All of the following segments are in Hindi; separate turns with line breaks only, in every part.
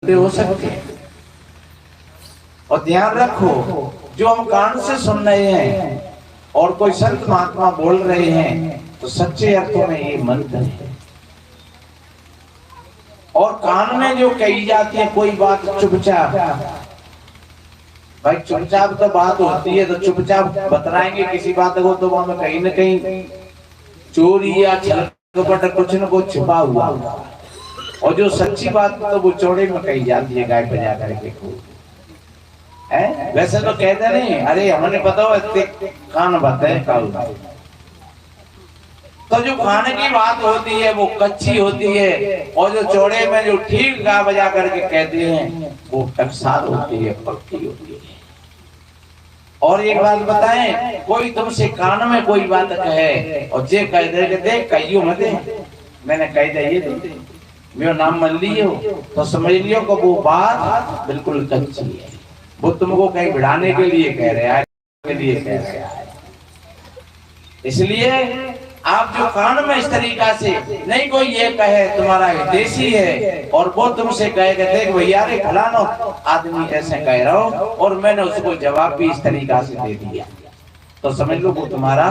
झूठे हो सकते हैं। और ध्यान रखो, जो हम कान से सुन रहे हैं और कोई संत महात्मा बोल रहे हैं तो सच्चे अर्थों में ये मंत्र है। और कान में जो कही जाती है कोई बात चुपचाप, भाई चुपचाप तो बात होती है, तो चुपचाप बतलाएंगे किसी बात को तो वहां कहीं न कहीं चोरी या छलकपट कुछ न कुछ छुपा हुआ। और जो सच्ची बात तो वो चौड़े में कही जाती है, गाय बजा करके है। वैसे तो कहते नहीं, अरे हमें पता हो कान बताए काल। तो जो खाने की बात होती है वो कच्ची होती है, और जो चौड़े में जो ठीक गा बजा करके कहते हैं वो टकसाल होती है, पक्की होती है। और एक बात बताएं, कोई तुमसे कान में कोई बात कहे और जे कह दे के देख कहियो मत, मैंने कह दिया ये मेरा नाम मन लियो, तो समझ लियो कि वो बात बिल्कुल कच्ची है। वो तुमको कहीं भिड़ाने के लिए कह रहे हैं, के लिए कह रहे हैं। इसलिए आप जो कान में इस तरीका से नहीं, कोई ये कहे तुम्हारा देसी है और वो तुमसे कहेगा देख भैया रे फलाना आदमी ऐसे कह रहा हो, और मैंने उसको जवाब भी इस तरीका से दे दिया, तो समझ लो वो तुम्हारा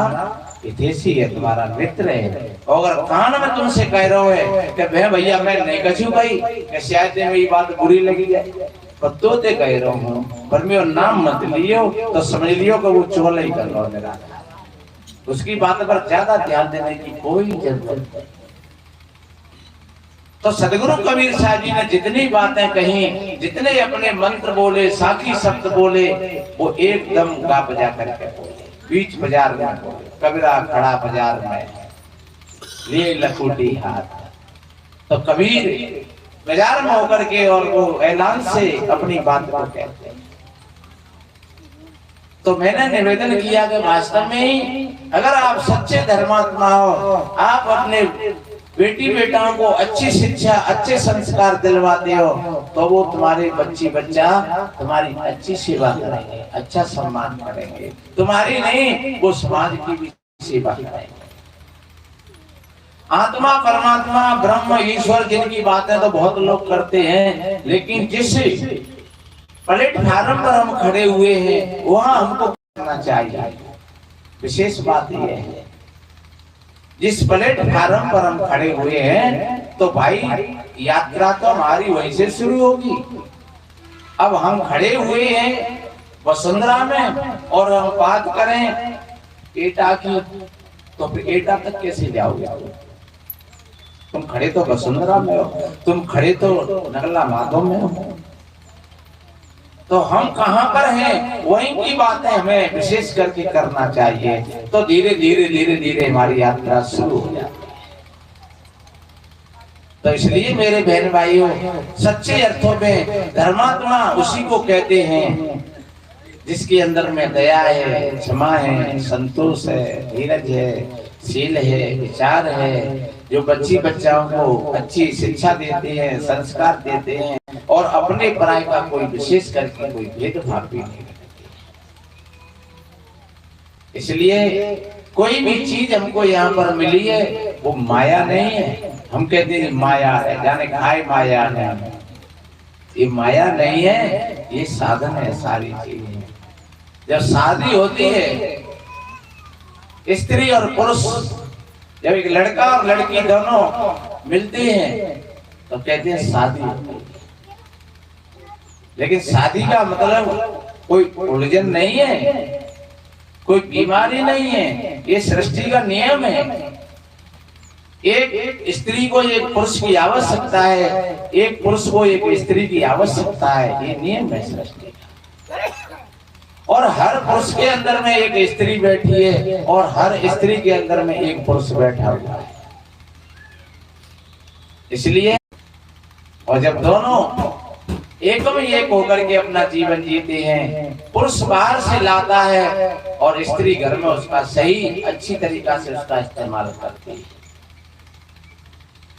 देसी है, तुम्हारा मित्र है। और अगर कान में तुमसे कह रहे हो कि भैया मैं नहीं कछू भाई, शायद मेरी बात बुरी लगी जाए, पर तो ते कह रहा हूँ, पर मेरा नाम मत लियो, तो समझ लियो कि वो चोला ही कर रहा है मेरा। उसकी बात पर ज्यादा ध्यान देने की कोई जरूरत नहीं। तो सदगुरु कबीर साहब जी ने जितनी बातें कही, जितने अपने मंत्र बोले, साखी शब्द बोले, वो एकदम गा बजा करके बोले, बीच बाजार में बोले। कबीरा खड़ा बाजार में लिए लखोटी हाथ, तो कबीर बाजार में होकर के और वो ऐलान से अपनी बात को कहते हैं। तो मैंने निवेदन किया कि वास्तव में ही अगर आप सच्चे धर्मात्मा हो, आप अपने बेटी बेटाओं को अच्छी शिक्षा, अच्छे संस्कार दिलवाते हो, तो वो तुम्हारे बच्ची बच्चा तुम्हारी अच्छी सेवा करेंगे, अच्छा सम्मान करेंगे। तुम्हारी नहीं, वो समाज की भी सेवा करेंगे। आत्मा, परमात्मा, ब्रह्म, ईश्वर जिनकी बातें तो बहुत लोग करते हैं, लेकिन जिस प्लेटफार्म पर हम खड़े हुए हैं वहां हमको करना चाहिए। विशेष बात यह है, जिस प्लेटफार्म पर हम खड़े हुए हैं तो भाई यात्रा तो हमारी वहीं से शुरू होगी। अब हम खड़े हुए हैं वसुंधरा में और हम बात करें एटा की, तो फिर एटा तक कैसे जाओगे? तुम खड़े तो वसुंधरा में हो, तुम खड़े तो नगला माधव में हो, तो हम कहां पर हैं? वहीं की बातें हमें विशेष करके करना चाहिए। तो धीरे धीरे धीरे धीरे हमारी यात्रा शुरू हो जाती है। तो इसलिए मेरे बहन भाइयों, सच्चे अर्थों में धर्मात्मा उसी को कहते हैं जिसके अंदर में दया है, क्षमा है, संतोष है, धीरज है, शील है, विचार है, जो बच्ची बच्चाओं को अच्छी शिक्षा देते हैं, संस्कार देते हैं, और अपने पराय का कोई विशेष करके कोई भेदभाव भी नहीं करते। इसलिए कोई भी चीज हमको यहाँ पर मिली है वो माया नहीं है। हम कहते हैं माया है, जाने खाए माया है, ये माया नहीं है, ये साधन है। सारी चीजें जब शादी होती है, स्त्री और पुरुष, जब एक लड़का और लड़की दोनों मिलते हैं तो कहते हैं शादी होती है। लेकिन शादी का मतलब कोई उलझन नहीं है, कोई बीमारी नहीं है, ये सृष्टि का नियम है। एक स्त्री को एक पुरुष की आवश्यकता है, एक पुरुष को एक स्त्री की आवश्यकता है, ये नियम है सृष्टि का। और हर पुरुष के अंदर में एक स्त्री बैठी है और हर स्त्री के अंदर में एक पुरुष बैठा हुआ है। इसलिए और जब दोनों एक में एक होकर के अपना जीवन जीते हैं, पुरुष बाहर से लाता है और स्त्री घर में उसका सही अच्छी तरीका से उसका इस्तेमाल करती है।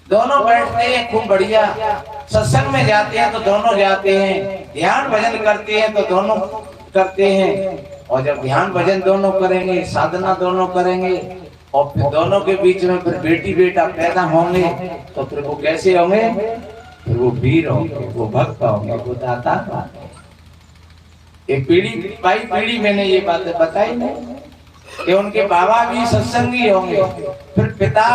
दोनों बैठते हैं खूब बढ़िया, सत्संग में जाते हैं तो दोनों जाते हैं, ध्यान भजन करते हैं तो दोनों करते हैं। और जब ध्यान भजन दोनों करेंगे, साधना दोनों करेंगे, और फिर दोनों के बीच में फिर बेटी बेटा पैदा होंगे, तो फिर वो कैसे होंगे? फिर वो वीर होंगे, वो भक्त होंगे, वो दाता होंगे। एक पीढ़ी बाई पीढ़ी मैंने ये बातें बताई नहीं कि उनके बाबा भी सत्संगी होंगे, फिर पिता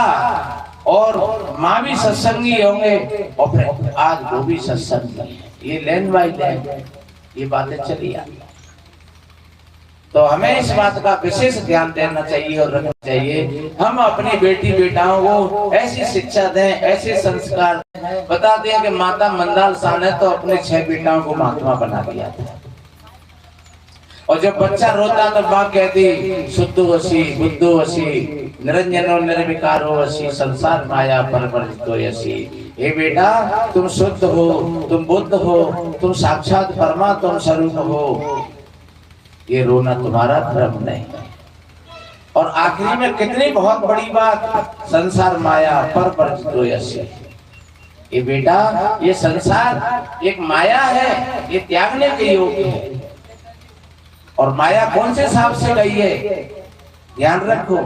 और माँ भी सत्संगी होंगे, और फिर आज वो भी सत्संगी है। ये लाइन बाई लाइन ये बातें चली आ। तो हमें इस बात का विशेष ध्यान देना चाहिए और रखना चाहिए। हम अपनी बेटी बेटाओं को ऐसी शिक्षा दें, ऐसे संस्कार बता दें कि माता मंदाल शाह ने तो अपने 6 बेटाओं को महात्मा बना दिया था। और जब बच्चा रोता तो माँ कहती शुद्धो वसी बुद्धो वसी निरंजनो निर्विकारो वसी संसार माया परवर्तितो यसी। हे बेटा, तुम शुद्ध हो, तुम बुद्ध हो, तुम साक्षात परमात्मा स्वरूप हो, ये रोना तुम्हारा धर्म नहीं। और आखिरी में कितनी बहुत बड़ी बात, संसार माया परवर्तितो यसी। ये बेटा, ये संसार एक माया है, ये त्यागने के योग्य है। और माया कौन से हिसाब से गई है, ध्यान रखो।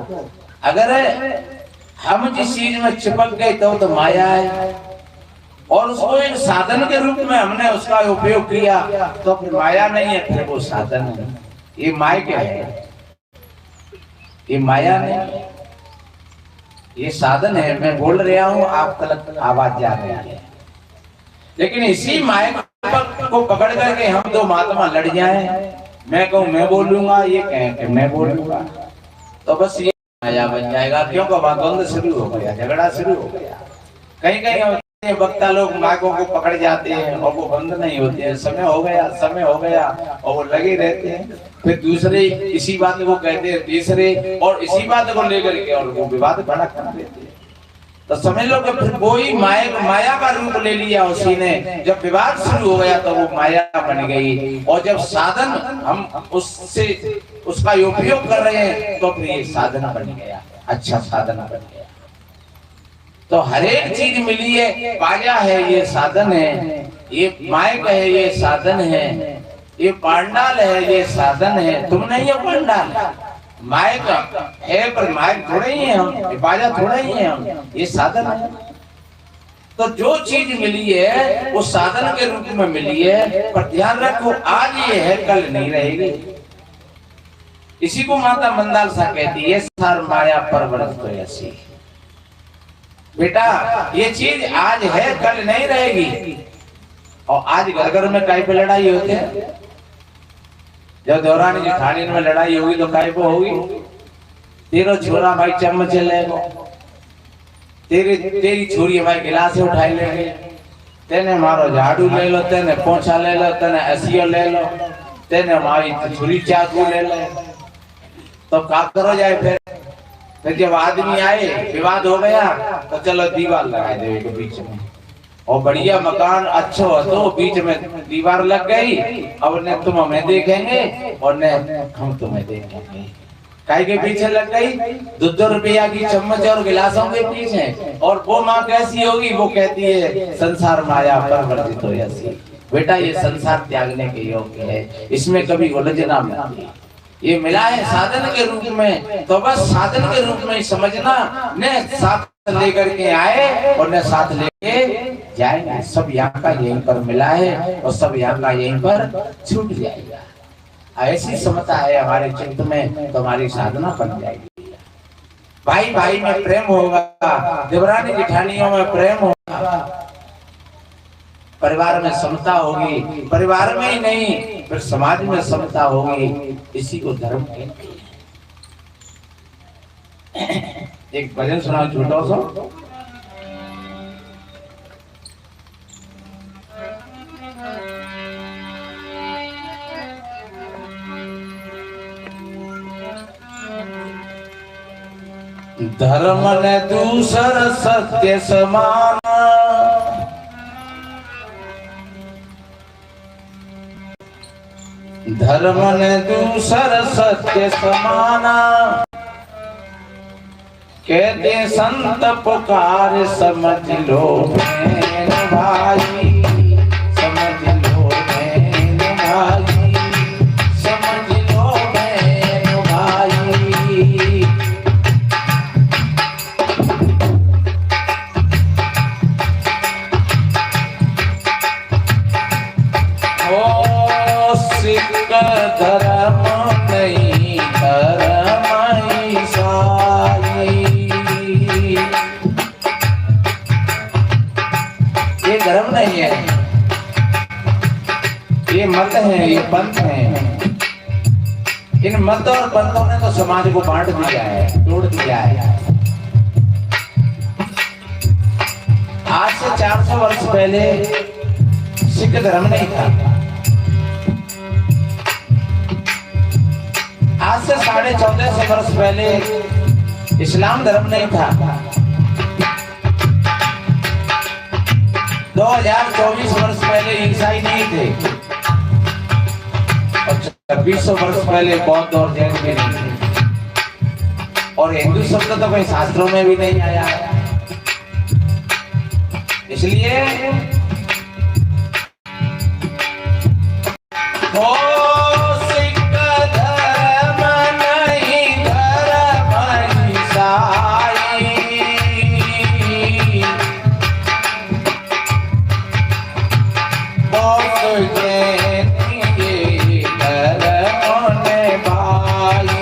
अगर हम जिस चीज में चिपक गए तो माया है, और उसको एक साधन के रूप में हमने उसका उपयोग किया तो फिर माया नहीं है, फिर वो साधन है। ये माया क्या है, ये माया नहीं, ये साधन है। मैं बोल रहा हूँ, आप तक आवाज जा रही है, लेकिन इसी माया को पकड़ करके हम दो महात्मा लड़ जाए। मैं कहूँ मैं बोलूंगा, ये कहें मैं बोलूंगा, तो बस ये माया बन जाएगा। क्योंकि वहां द्वंद शुरू हो गया, झगड़ा शुरू हो गया। कहीं कहीं वक्ता लोग माइकों को पकड़ जाते हैं और वो बंद नहीं होते हैं। समय हो गया, समय हो गया, और वो लगे रहते हैं। फिर दूसरे इसी बात को कहते हैं, तीसरे और इसी बात को लेकर के और वो विवाद बड़ा कर देते हैं। तो समझ लो कि फिर वही माया का रूप ले लिया उसी ने। जब विवाद शुरू हो गया तो वो माया बन गई, और जब साधन हम उससे उसका उपयोग कर रहे हैं तो फिर ये साधन बन गया, अच्छा साधन बन गया। तो हर एक चीज मिली है, बाजा है ये साधन है, ये माइक है ये साधन है, ये पांडाल है ये साधन है। तुम नहीं हो पांडाल, माइक है पर माइक थोड़े ही है हम, बाजा थोड़े ही है हम, ये साधन है। तो जो चीज मिली है वो साधन के रूप में मिली है, पर ध्यान रखो आज ये है कल नहीं रहेगी। इसी को माता मंदाल सा कहती है, सार माया परवर्तितो यसी। बेटा, ये चीज आज है कल नहीं रहेगी। और आज घर घर में काय पे लड़ाई होती है। जब दौरानी जेठानी में लड़ाई होगी तो काय पे होगी, तेरो छोरा भाई चम्मच लेगो, तेरी छोरी भाई गिलास उठाई लेंगे, तेने मारो झाड़ू ले लो, तेने पोछा ले लो, तेने हसियो ले लो, तेने हमारी छुरी चाकू ले लो। तो क्या करो जाए फिर जब आदमी आए, विवाद हो गया तो चलो दीवार लगा दे के बीच में, और बढ़िया मकान अच्छा हो तो बीच में दीवार लग गई। अब ने तुम हमें देखेंगे और ने हम तुम्हें देखेंगे। काय के पीछे लग गई, 2-2 रुपया की चम्मच और गिलासों के पीछे। और वो माँ कैसी होगी, वो कहती है संसार माया परवर्तितो यसी। बेटा, ये संसार त्यागने के योग्य है, इसमें कभी उलझना मत। ये मिला है साधन के रूप में, तो बस साधन के रूप में समझना, ने साथ लेकर के आए और ने साथ लेके जाएंगे। सब यहाँ का यहीं पर मिला है और सब यहाँ का यहीं पर छूट जाएगा। ऐसी समता है हमारे चित्त में, तो हमारी साधना बन जाएगी। भाई भाई में प्रेम होगा, देवरानी जेठानियों में प्रेम होगा, परिवार में समता होगी, परिवार में ही नहीं फिर समाज में समता होगी। इसी को धर्म कहते हैं। एक भजन सुनाओ छोटा सा। धर्म ने दूसर सत्य समान, धर्म ने दूसर सत्य समाना, कहते संत पुकार समझ लो बहन भाई, समझ लो बहन भाई, समझ लो बहन भाई। ओ सिख धर्म नहीं धर्म ईसाई, ये धर्म नहीं है, ये मत है, ये पंथ है। इन मत और पंथों ने तो समाज को बांट दिया है, तोड़ दिया है। आज से 400 वर्ष पहले सिख धर्म नहीं था। आज से 1450 वर्ष पहले इस्लाम धर्म नहीं था। 2024 वर्ष पहले ईसाई नहीं थे और 2600 वर्ष पहले बौद्ध और जैन भी नहीं थे। और हिंदू शब्द तो कोई शास्त्रों में भी नहीं आया। इसलिए ओ सिख धर्म नहीं धर्म ईसाई, बौद्ध जैन ये धर्म ने भाई,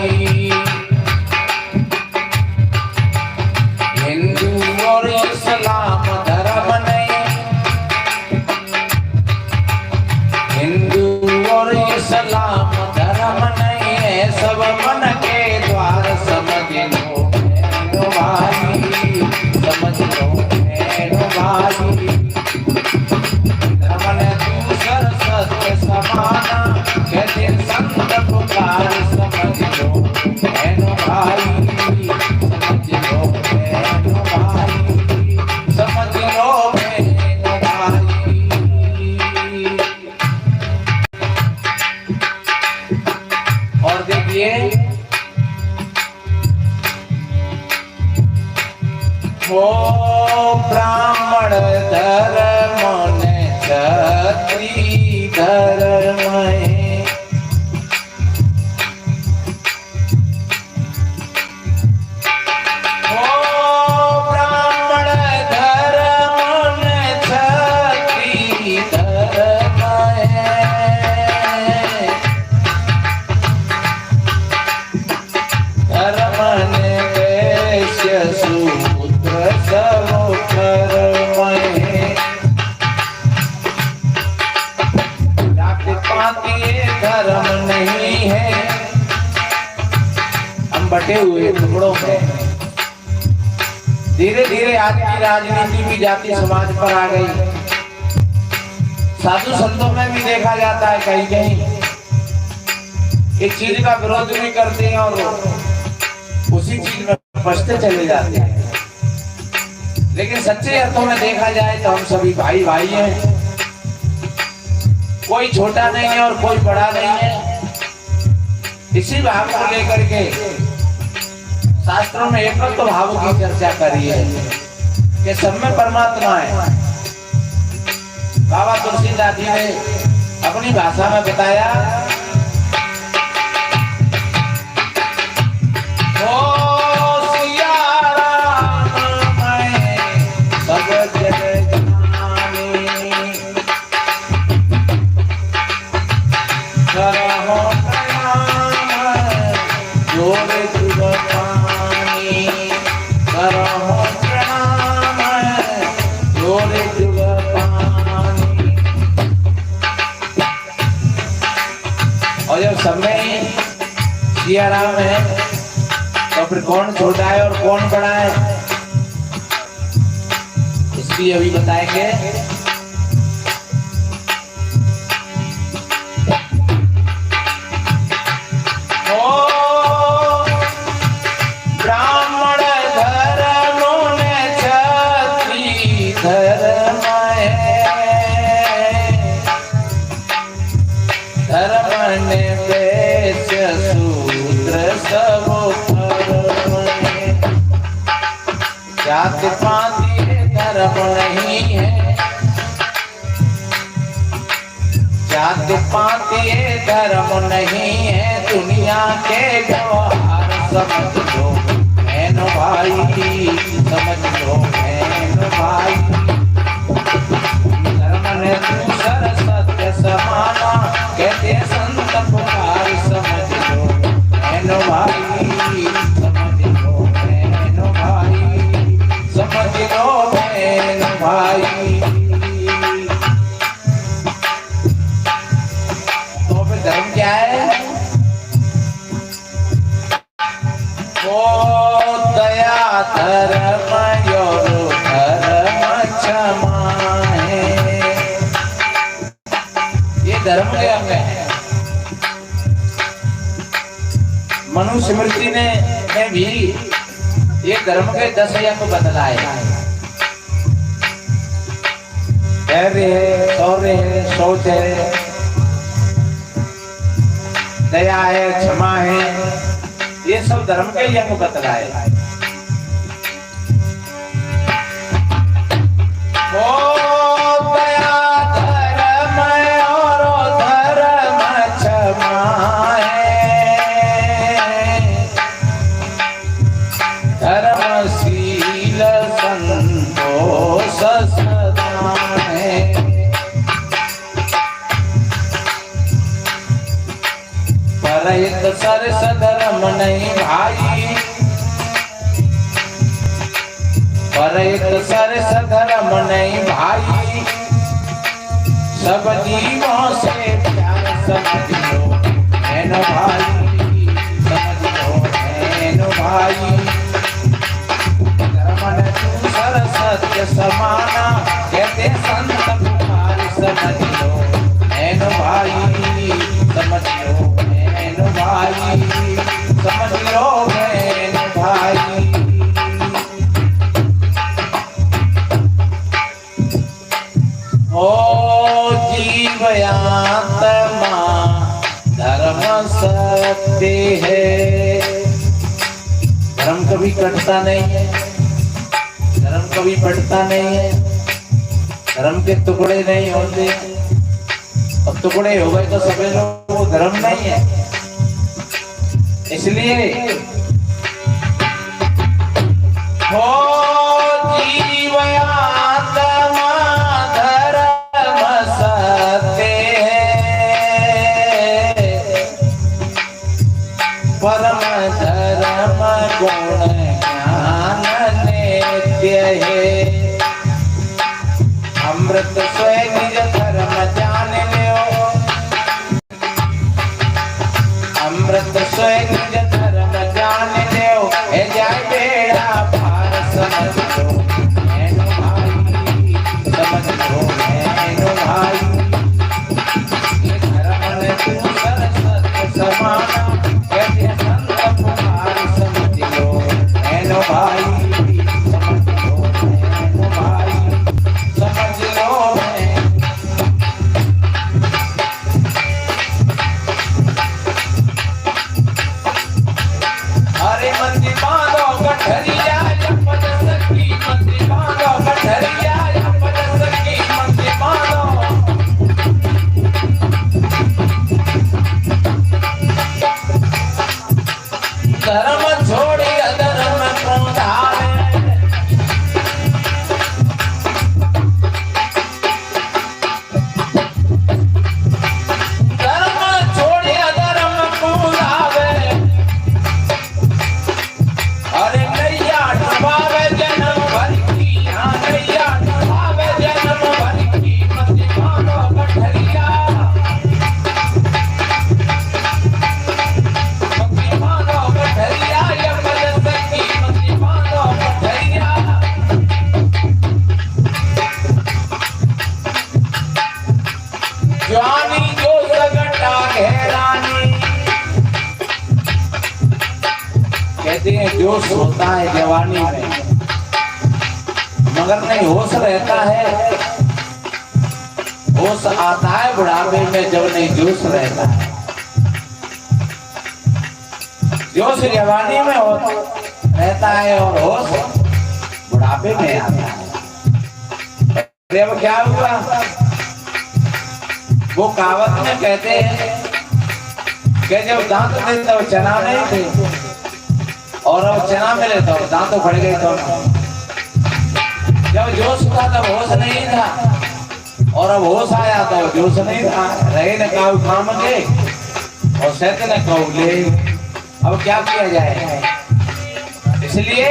हिंदू और इस्लाम धर्म नहीं, हिंदू और इस्लाम धर्म नहीं है, सब मन के द्वार समझ लो बहनों भाई, समझ लो बहनों भाई। धर्म ने दूसर सत्य समाना, कहते संत पुकार समझ लो बहनों भाई, समझ लो बहनों भाई, समझ लो बहनों भाई। और देखिए वो ब्राह्मण धर्म ने क्षत्रिय धर्म है, वो ब्राह्मण धर्म ने क्षत्रिय धर्म है, धर्म ने वैश्य शूद्र सब कर्म है, जाति पाति धर्म नहीं है। हम बटे हुए टुकड़ों में धीरे धीरे आज की राजनीति भी जाति समाज पर आ गई। साधु संतों में भी देखा जाता है कहीं कहीं एक चीज का विरोध भी करते हैं और उसी चीज में फंसते चले जाते हैं। लेकिन सच्चे अर्थों में देखा जाए तो हम सभी भाई भाई हैं, कोई छोटा नहीं है और कोई बड़ा नहीं है। इसी भाव को लेकर के शास्त्रों में एकत्व भाव की चर्चा करी है कि सब में परमात्मा है। बाबा तुलसीदास जी ने अपनी भाषा में बताया, और जब सब में सिया राम है तो फिर कौन छोटा है और कौन बड़ा है, इसलिए अभी बताएंगे। ब्राह्मण धर्म ने क्षत्रिय धर्म है, धर्म ने वैश्य शूद्र सब कर्म है, जाति पाति धर्म नहीं है, जाति पाति धर्म नहीं है। दुनिया के व्यवहार समझ लो बहनों भाई, समझ लो बहनों भाई। धर्म ने दूसर सत्य समान, धर्म के अंग है। मनुस्मृति ने भी ये धर्म के 10 अंग बतलाए। धैर्य है, शौर्य है, शौच है, दया है, क्षमा है, ये सब धर्म के ही अंग बतलाए। परहित सरस धर्म नहीं भाई, परहित सरस धर्म नहीं भाई, सब जीवों से प्यार समझ लो है न भाई, समझ लो है न भाई। धर्म न दूसर सत्य समाना, कहते संत पुकार समझ लो है न भाई, समझ लो है न भाई, समझ लो है न भाई। ओ जीवयात्मा धर्म सत्य है। धर्म कभी कटता नहीं है, धर्म कभी बढ़ता नहीं है, धर्म के टुकड़े नहीं होते। अब टुकड़े हो गए तो सभी लोग वो धर्म नहीं है। इसलिए हो जीवयात्मा परम धर्म गुण ज्ञान नित्य है। अमृत स्वयं निज धर्म जान लो, अमृत स्वयं निज धर्म जान लो, हे जाय बेड़ा पार समझ लो है न भाई, समझ लो है न भाई। ये धर्म न दूसर सत्य समाना, धर्म छोड़ी अधर्म को धारे, धर्म छोड़ी अधर्म को धारे। अरे नैया डुबावे जन्म भर की, हाँ नैया डुबावे जन्म भर की, मत मानो कठरिया, जवानी जो सगटा घेरानी। कहते हैं जोश होता है जवानी में, मगर नहीं होश रहता है। होश आता है बुढ़ापे में जब नहीं जोश रहता है। जोश जवानी में रहता है और होश बुढ़ापे में आता है। अब क्या हुआ, वो कहावत में कहते हैं कि जब दांत थे तब चना नहीं थे, और अब चना मिले तो दांत फट गए। तो जब जोश था तब होश नहीं था, और अब होश आया तो जोश नहीं था। रहे न काऊ काम के और सहते न काऊ ले। अब क्या किया जाए, इसलिए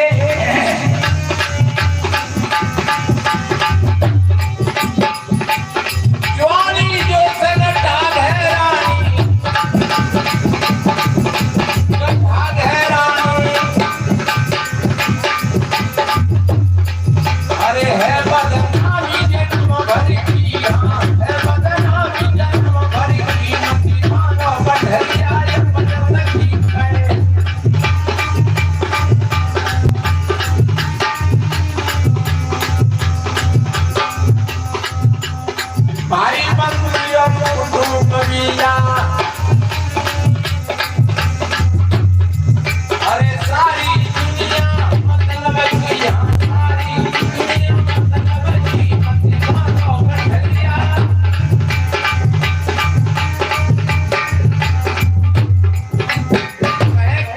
है बदनामी जन्म भर की, है बदनामी जन्म भर कविया अरे सारी दुनिया मतलब किया सारी दुनिया मतलब की मतलब कठरिया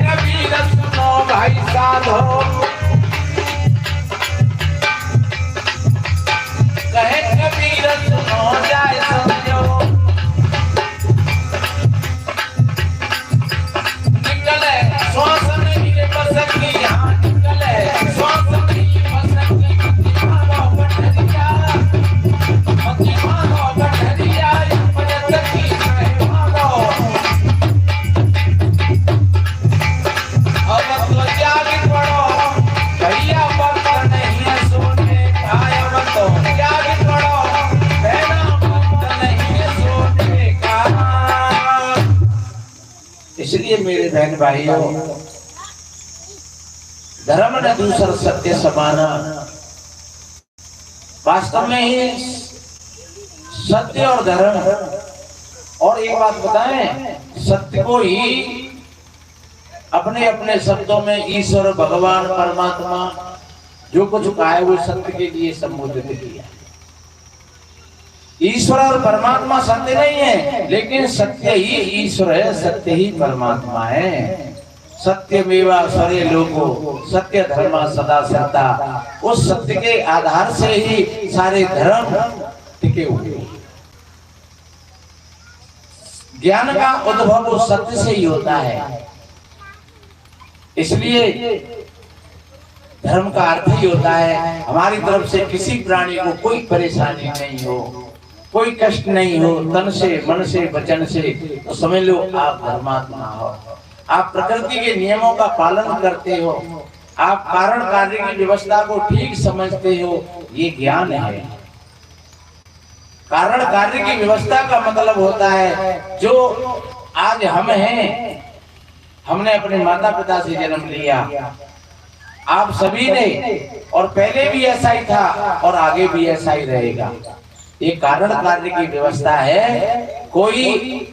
कबीर सुनो भाई साधो कहे कबीर सुनो जाए समझो निकले श्वासन की बसकी यहाँ निकले श्वासन की बसकी मतिमानो कठरिया बजत की सहवानो अब तो जाग पड़ो भैया वक्त नहीं है सोने का अब तो जाग पड़ो बहना वक्त नहीं है सोने का। इसलिए मेरे बहन भाइयों धर्म न दूसर सत्य समाना वास्तव में ही सत्य और धर्म। और एक बात बताएं सत्य को ही अपने अपने शब्दों में ईश्वर भगवान परमात्मा जो कुछ कहा है वो सत्य के लिए संबोधित किया। ईश्वर और परमात्मा सत्य नहीं है लेकिन सत्य ही ईश्वर है सत्य ही परमात्मा है। सत्यमेवा स्वरे लोको सत्य धर्म सदा सत्ता उस सत्य के आधार से ही सारे धर्म टिके हुए। ज्ञान का उद्भव सत्य से ही होता है। इसलिए धर्म का अर्थ ही होता है हमारी तरफ से किसी प्राणी को कोई परेशानी नहीं हो कोई कष्ट नहीं हो तन से मन से वचन से तो समझ लो आप धर्मात्मा हो। आप प्रकृति के नियमों का पालन करते हो आप कारण कार्य की व्यवस्था को ठीक समझते हो ये ज्ञान है। कारण कार्य की व्यवस्था का मतलब होता है जो आज हम हैं हमने अपने माता पिता से जन्म लिया आप सभी ने और पहले भी ऐसा ही था और आगे भी ऐसा ही रहेगा। ये कारण कार्य की व्यवस्था है। कोई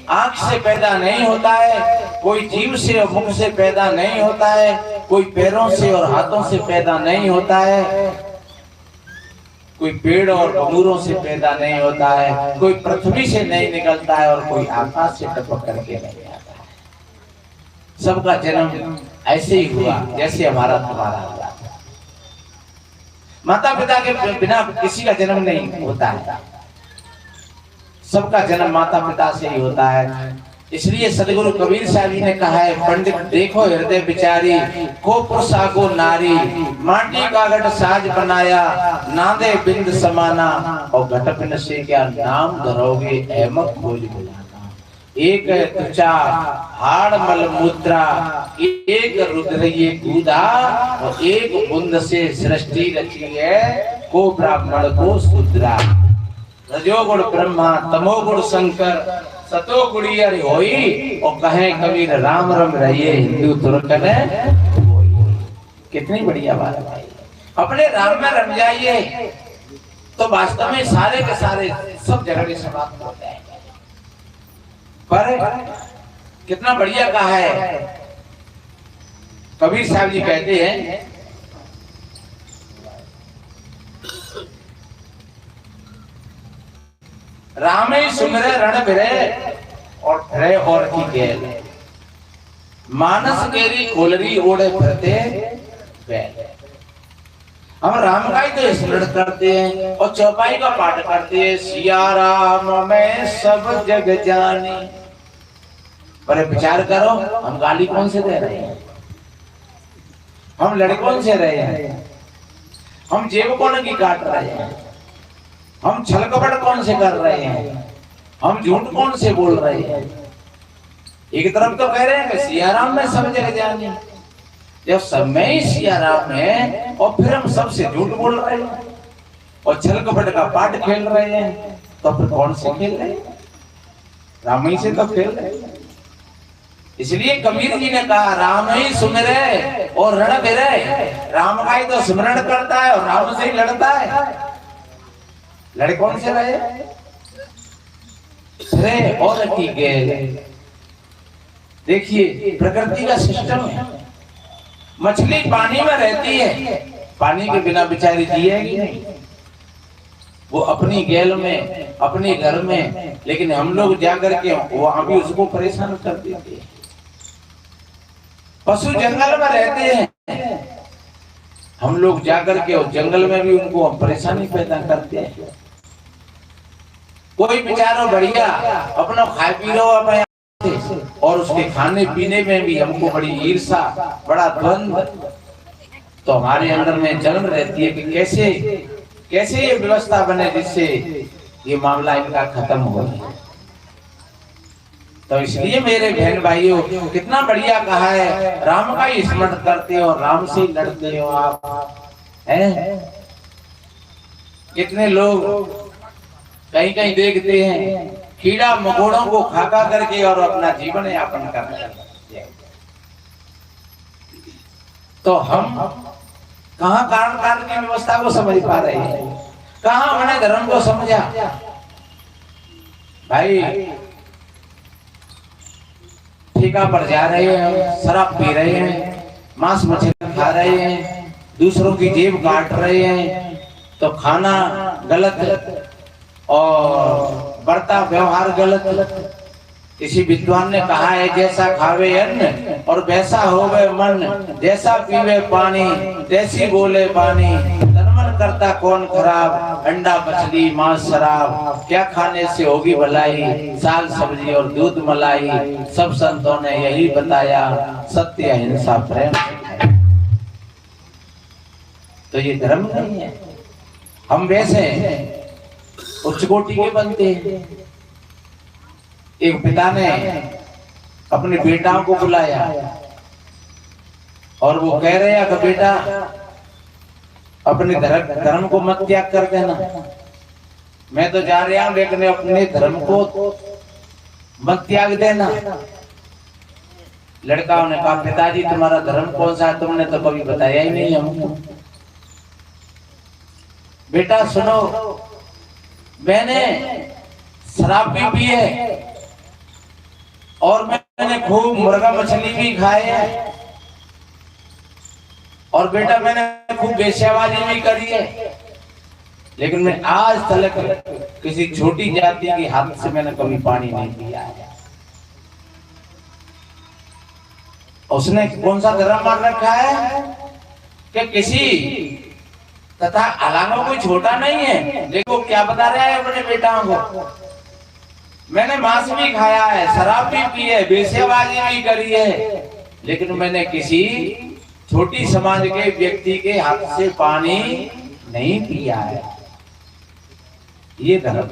आंख से पैदा नहीं होता है कोई जीभ से और मुख से पैदा नहीं होता है कोई पैरों से और हाथों से पैदा नहीं होता है कोई पेड़ और बबूरों से पैदा नहीं होता है कोई पृथ्वी से नहीं निकलता है और कोई आकाश से टपक करके नहीं आता है। सबका जन्म ऐसे ही हुआ जैसे हमारा तुम्हारा हुआ। माता पिता के बिना किसी का जन्म नहीं होता है सबका जन्म माता पिता से ही होता है। इसलिए सदगुरु कबीर साहब जी ने कहा है पंडित देखो हृदय बिचारी को पुरुषा को नारी माटी का घट साज बनाया नादे बिंद समाना और घट पिन से क्या नाम धरोगे अहमद खोज बुलाना। एक त्वचा हाड़ मल मूत्रा एक रुद्र ये कूदा और एक बुंद से सृष्टि रची है को ब्राह्मण को शूद्रा। रजोगुण ब्रह्मा तमोगुण शंकर सतो गुड़ी अरे होई और कहे कबीर राम रम रहिए हिंदू तुर्कन कितनी बढ़िया बात है भाई। अपने राम में रम जाइए तो वास्तव में सारे के सारे सब झगड़े समाप्त हो जाएंगे। पर कितना बढ़िया कहा है कबीर साहब जी कहते हैं रामे सुमरे रण भिरे और फिरे और की गेल मानस केरी कोलरी ओढ़े फिरते बैल। हम राम का ही तो स्मरण करते हैं और चौपाई का पाठ करते हैं सिया राम में सब जग जानी। पर विचार करो हम गाली कौन से दे रहे हैं हम लड़े कौन से रहे हैं हम जेब कौन की काट रहे हैं हम छल कपट कौन से कर रहे हैं हम झूठ कौन से बोल रहे हैं। एक तरफ तो कह रहे हैं कि सिया राम में सब जगह जानी जब सब में ही सिया राम है और फिर हम सबसे झूठ बोल रहे हैं और छल कपट का पाठ खेल रहे हैं तो फिर कौन से खेल रहे हैं राम ही से तो खेल रहे हैं। इसलिए कबीर जी ने कहा राम ही सुमिरे और रण भिरे। राम का ही तो स्मरण करता है और राम से ही लड़ता है। लड़े कौन से रहे श्रेय और की गैर। देखिए प्रकृति का सिस्टम है। मछली पानी में रहती है, पानी के बिना बेचारी जिएगी नहीं, वो अपनी गैल में अपने घर में, लेकिन हम लोग जाकर के वहां भी उसको परेशान कर देते हैं। पशु जंगल में रहते हैं, हम लोग जाकर के उस जंगल में भी उनको परेशानी पैदा करते हैं। कोई बेचारा बढ़िया अपना खाए पी रहा और उसके खाने पीने में भी हमको बड़ी ईर्षा, बड़ा द्वंद्व तो हमारे अंदर में जलन रहती है कि कैसे कैसे ये व्यवस्था बने जिससे ये मामला इनका खत्म हो जाए। तो इसलिए मेरे बहन भाइयों, कितना बढ़िया कहा है, राम का ही स्मरण करते हो, राम से लड़ते हो आप हैं। कितने लोग कहीं कहीं देखते हैं कीड़ा मकोड़ों को खाका करके और अपना जीवन यापन कर रहे हैं। तो हम कहाँ कारण कारण की व्यवस्था को समझ पा रहे हैं, कहाँ हमने धर्म को समझा। भाई ठेका पर जा रहे हैं, शराब पी रहे हैं, मांस मछली खा रहे हैं, दूसरों की जेब काट रहे हैं, तो खाना गलत और बर्ताव व्यवहार गलत। किसी विद्वान ने कहा है, जैसा खावे अन्न और वैसा होवे मन, जैसा पीवे पानी तैसी बोले पानी। तनमन करता कौन खराब, अंडा मछली मांस शराब, क्या खाने से होगी भलाई, साग सब्जी और दूध मलाई। सब संतों ने यही बताया, सत्य अहिंसा प्रेम। तो ये धर्म नहीं है। हम वैसे उच्च कोटि के बनते हैं। एक पिता ने अपने बेटाओं को बुलाया और वो कह रहे हैं कि बेटा अपने धर्म को मत त्याग कर देना। मैं तो जा रहा हूं लेकिन अपने धर्म को मत त्याग देना। लड़काओं ने कहा, पिताजी तुम्हारा धर्म कौन सा है, तुमने तो कभी बताया ही नहीं हमको। बेटा सुनो, मैंने शराब भी पी है और मैंने खूब मुर्गा मछली भी खाए है, और बेटा मैंने खूब वेश्यावाजी भी करी है, लेकिन मैं आज तक किसी छोटी जाति के हाथ से मैंने कभी पानी नहीं पिया है। उसने कौन सा धर्म मान रखा है कि किसी तथा अलांगों कोई छोटा नहीं है। देखो क्या बता रहा है अपने बेटाओं को, मैंने मांस भी खाया है, शराब भी पी है, वेश्यावाजी भी करी है, लेकिन मैंने किसी छोटी समाज के व्यक्ति के हाथ से पानी नहीं पिया है। ये धर्म,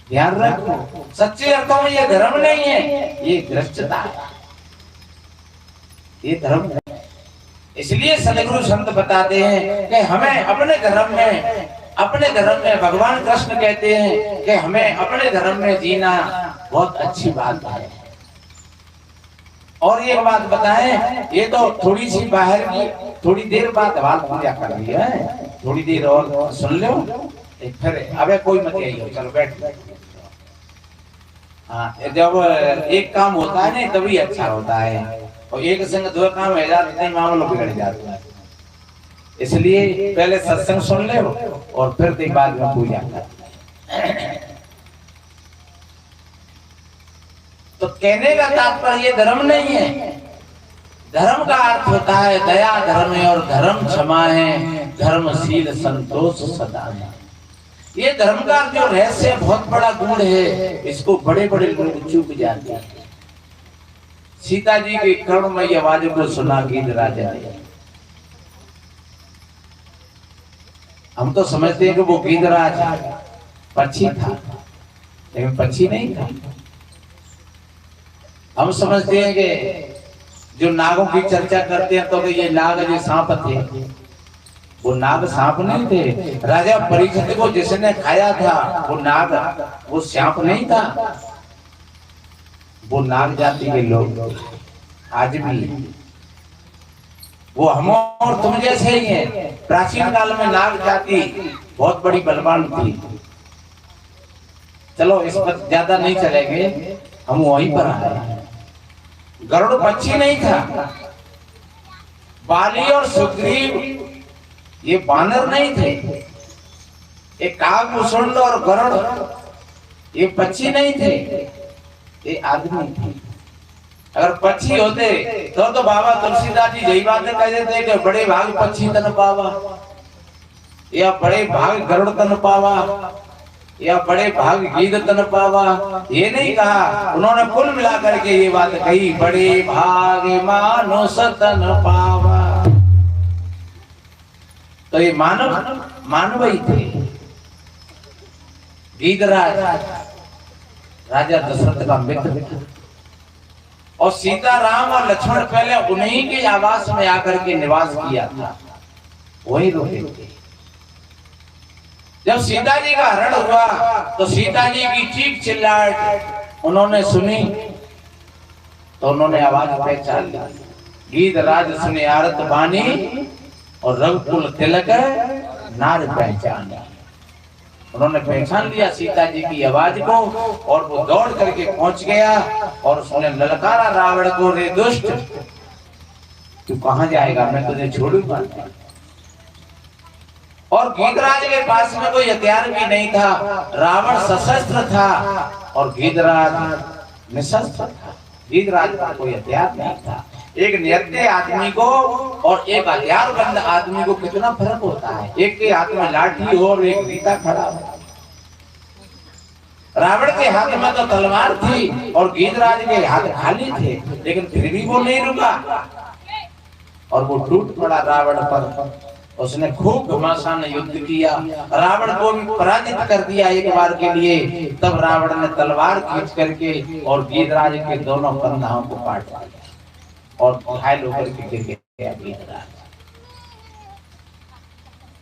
ध्यान रखो, सच्चे अर्थों में ये धर्म नहीं है, ये भ्रष्टता है, ये धर्म है। इसलिए सदगुरु संत बताते हैं कि हमें अपने धर्म में भगवान कृष्ण कहते हैं कि हमें अपने धर्म में जीना बहुत अच्छी बात है। और एक बात बताएं, ये तो थोड़ी सी बाहर की, थोड़ी देर बाद बाल पूजा कर ली है, थोड़ी देर और सुन लो, फिर अबे कोई मत आइए, चलो बैठ। हाँ, जब एक काम होता है ना तभी अच्छा होता है, और एक संग दो काम है जाते हैं, मामला बिगड़ जाता है। इसलिए पहले सत्संग सुन ले और फिर बाद में पूजा कर। तो कहने का तात्पर्य ये धर्म नहीं है। धर्म का अर्थ होता है दया धर्म है, और धर्म क्षमा है, धर्मशील संतोष सदा है। ये धर्म का जो रहस्य बहुत बड़ा गुण है, इसको बड़े बड़े लोग चूक जाते हैं। सीता जी की करुणमयी आवाज को सुना गीत राजा ने। हम तो समझते हैं कि वो गीतराज पक्षी था, लेकिन पक्षी नहीं था। हम समझते हैं कि जो नागों की चर्चा करते हैं तो कि ये नाग जो सांप थे, वो नाग सांप नहीं थे। राजा परीक्षित को जिसने खाया था वो नाग, वो सांप नहीं था, वो नाग जाति के लोग आज भी वो हम और तुम जैसे ही हैं। प्राचीन काल में नाग जाति बहुत बड़ी बलवान थी। चलो इस पर ज्यादा नहीं चलेंगे, हम वहीं पर आए। गरुड़ पक्षी नहीं था, बाली और सुग्रीव ये बानर नहीं थे, ये काग मुसुंड और गरुड़ ये पक्षी नहीं थे, ये आदमी थे। अगर पक्षी होते तो बाबा तुलसीदास जी यही बातें कह देते कि बड़े भाग पक्षी तन पावा, या बड़े भाग गरुड़ तन पावा, या बड़े भाग गीद तन पावा। ये नहीं कहा, उन्होंने कुल मिलाकर के ये बात कही, बड़े भाग मानुष तन पावा। तो ये मानव ही थे। गीधराज राजा दशरथ का मित्र, और सीता राम और लक्ष्मण पहले उन्हीं के आवास में आकर के निवास किया था, वही रुके थे। जब सीता जी का हरण हुआ तो सीता जी की चीख चिल्लाहट उन्होंने सुनी, तो उन्होंने आवाज पहचान ली। गीधराज सुने आरत बानी और रघुकुल तिलक नार पहचान। उन्होंने पहचान लिया सीता जी की आवाज को, और वो दौड़ करके पहुंच गया और उसने ललकारा रावण को, रे दुष्ट तू कहां जाएगा, मैं तुझे छोड़ूंगा। और गीधराज के पास में कोई हथियार भी नहीं था, रावण सशस्त्र था और गीधराज निशस्त्र था। गीधराज का कोई हथियार नहीं था। एक निहत्थे आदमी को और एक हथियारबंद आदमी को कितना फर्क होता है। एक के हाथ में लाठी हो और एक गीता खड़ा हो। रावण के हाथ में तो तलवार थी और गीधराज के हाथ खाली थे, लेकिन फिर भी वो नहीं रुका और वो टूट पड़ा रावण पर। उसने खूब घमासान युद्ध किया, रावण को भी पराजित कर दिया एक बार के लिए। तब रावण ने तलवार खींच करके और गीधराज के दोनों कंधाओं को काट दिया और घायल होकर के गिर गया गीधराज।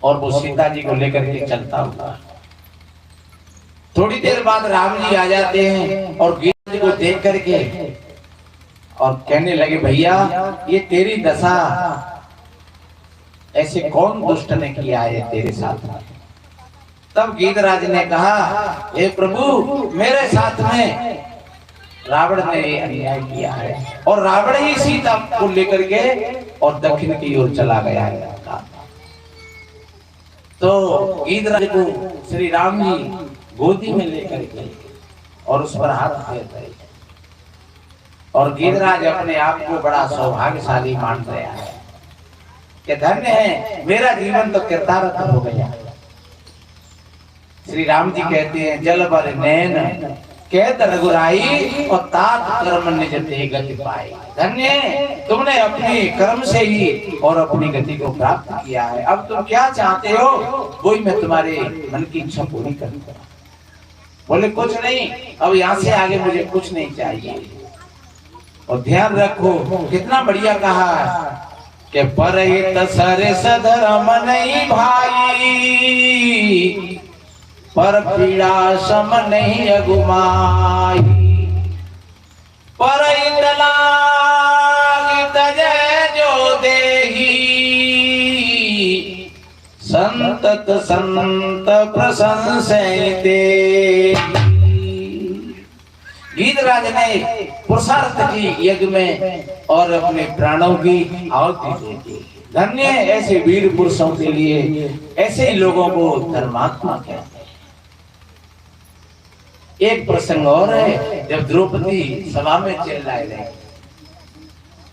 और वो सीता जी को लेकर के चलता हुआ, थोड़ी देर बाद राम जी आ जाते हैं और गीधराज को देख करके और कहने लगे, भैया ये तेरी दशा ऐसे कौन दुष्ट ने किया है तेरे साथ में। तब गीधराज ने कहा, हे प्रभु मेरे साथ में रावण ने अन्याय किया है और रावण ही सीता को लेकर के और दक्षिण की ओर चला गया है। तो गीधराज को श्री राम जी गोदी में लेकर के और उस पर हाथ फेर रहे और गीधराज अपने आप को बड़ा सौभाग्यशाली मान रहा है कि धन्य है, मेरा जीवन तो कृतार्थ हो गया। श्री राम जी कहते हैं, जल बर नैन कहत रघुराई और तात कर्म निज ते गति पाई। धन्य तुमने अपने कर्म से ही और अपनी गति को प्राप्त किया है। अब तुम क्या चाहते हो वही मैं तुम्हारे मन की इच्छा पूरी करूंगा। बोले कुछ नहीं, अब यहाँ से आगे मुझे कुछ नहीं चाहिए। और ध्यान रखो कितना बढ़िया कहा कि परहित सरे सधर्म नहीं भाई, पर पीड़ा सम नहीं अगुमाई। परहित लागी तजै जो देही, संतत संत प्रशंसय देही। गीधराज ने पुरुषार्थ की यज्ञ में और अपने प्राणों की आहुति दी। धन्य ऐसे वीर पुरुषों के लिए, ऐसे ही लोगों को धर्मात्मा कहते हैं। एक प्रसंग और है, जब द्रौपदी सभा में चिल्लाए रही,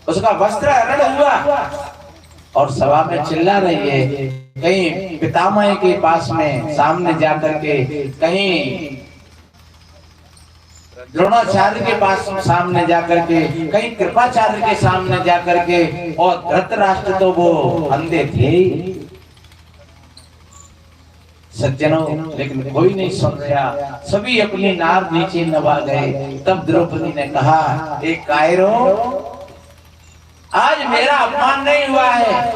उसका वस्त्र हरण हुआ और सभा में चिल्ला रही है। कहीं पितामह के पास में सामने जाकर के, कहीं द्रोणाचार्य के पास सामने जाकर के, कहीं कृपाचार्य के सामने जाकर के, और धृतराष्ट्र तो वो अंधे थे सज्जनों, लेकिन कोई नहीं सुन रहा, सभी अपनी नार नीचे नवा गए। तब द्रौपदी ने कहा, एक कायरो आज मेरा अपमान नहीं हुआ है,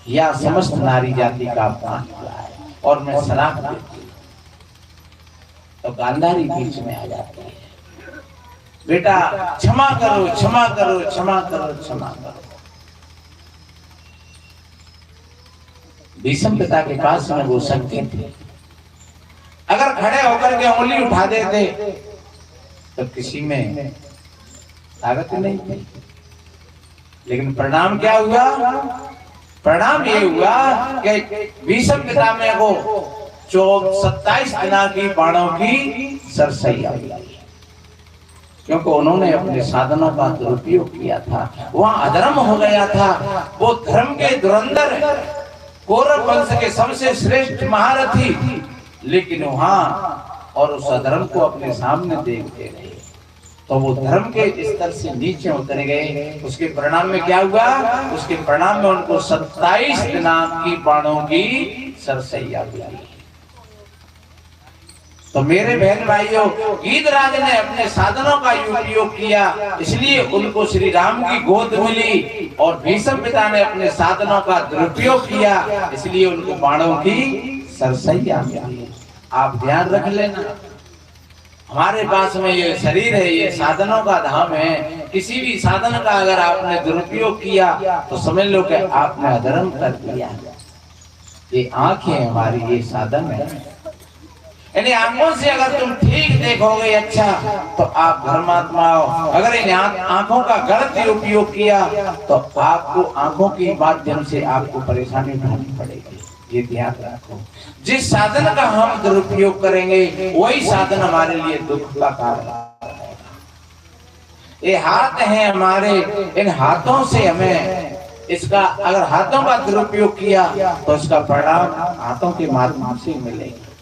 या समस्त नारी जाति का अपमान हुआ है और मैं शराब देती हूं। तो गांधारी बीच में आ जाती है, बेटा क्षमा करो क्षमा करो क्षमा करो क्षमा करो। भीष्म पिता के पास में वो शक्ति थी, अगर खड़े होकर के उंगली उठा देते तो किसी में ताकत नहीं थी। लेकिन परिणाम क्या हुआ? परिणाम ये हुआ कि भीष्म पितामह को 27 दिना की बाणों की सरसैया मिली, क्योंकि उन्होंने अपने साधनों का दुरुपयोग किया था। वहां अधर्म हो गया था। वो धर्म के धुरंधर कौरव वंश के सबसे श्रेष्ठ महारथी, लेकिन वहां और उस अधर्म को अपने सामने देखते रहे तो वो धर्म के स्तर से नीचे उतर गए। उसके परिणाम में क्या हुआ? उसके परिणाम में उनको 27 दिनांक की बाणों की सरसैया मिली। तो मेरे बहन भाइयों, गीधराज ने अपने साधनों का उपयोग किया, इसलिए उनको श्री राम की गोद मिली, और भीष्म पिता ने अपने साधनों का दुरुपयोग किया, इसलिए उनको बाणों की सरसैया मिली। आप ध्यान रख लेना, हमारे पास में ये शरीर है, ये साधनों का धाम है। किसी भी साधन का अगर आपने दुरुपयोग किया तो समझ लो कि आपने अधर्म कर दिया। ये आंखें हमारी ये साधन है, यानी आंखों से अगर तुम ठीक देखोगे अच्छा तो आप धर्मात्मा हो। अगर इन आंखों का गलत उपयोग किया तो आपको आंखों के माध्यम से आपको परेशानी उठानी पड़ेगी। ये ध्यान रखो, जिस साधन का हम दुरुपयोग करेंगे वही साधन हमारे लिए दुख का कारण बनेगा। ये हाथ हैं हमारे, इन हाथों से हमें इसका अगर हाथों का दुरुपयोग किया तो इसका परिणाम हाथों के माध्यम से मिलेगा।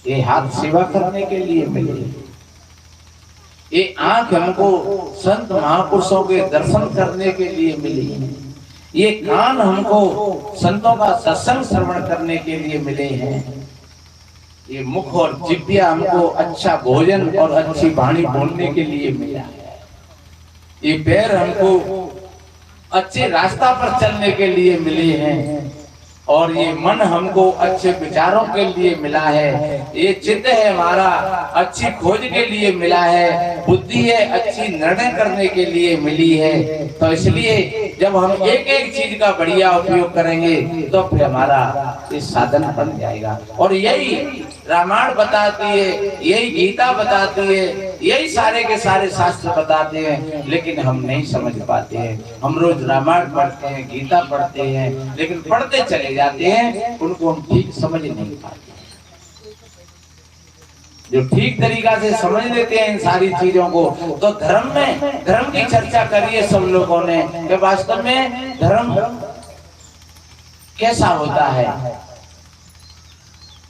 ये हाथ सेवा करने के लिए मिले, ये आंख हमको संत महापुरुषों के दर्शन करने के लिए मिली, ये कान हमको संतों का सत्संग श्रवण करने के लिए मिले हैं, ये मुख और जिह्वा हमको अच्छा भोजन और अच्छी वाणी बोलने के लिए मिला है, ये पैर हमको अच्छे रास्ता पर चलने के लिए मिले हैं, और ये मन हमको अच्छे विचारों के लिए मिला है, ये चित्त है हमारा अच्छी खोज के लिए मिला है, बुद्धि है अच्छी निर्णय करने के लिए मिली है। तो इसलिए जब हम एक एक चीज का बढ़िया उपयोग करेंगे तो फिर हमारा ये साधन बन जाएगा। और यही रामायण बताती है, यही गीता बताती है, यही सारे के सारे शास्त्र बताते हैं, लेकिन हम नहीं समझ पाते हैं। हम रोज रामायण पढ़ते हैं, गीता पढ़ते हैं, लेकिन पढ़ते चले जाते हैं, उनको हम ठीक समझ नहीं पाते। जो ठीक तरीका से समझ लेते हैं इन सारी चीजों को, तो धर्म में धर्म की चर्चा करिए सब लोगों ने कि वास्तव में धर्म कैसा होता है।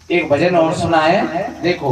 एक भजन और सुना है, देखो।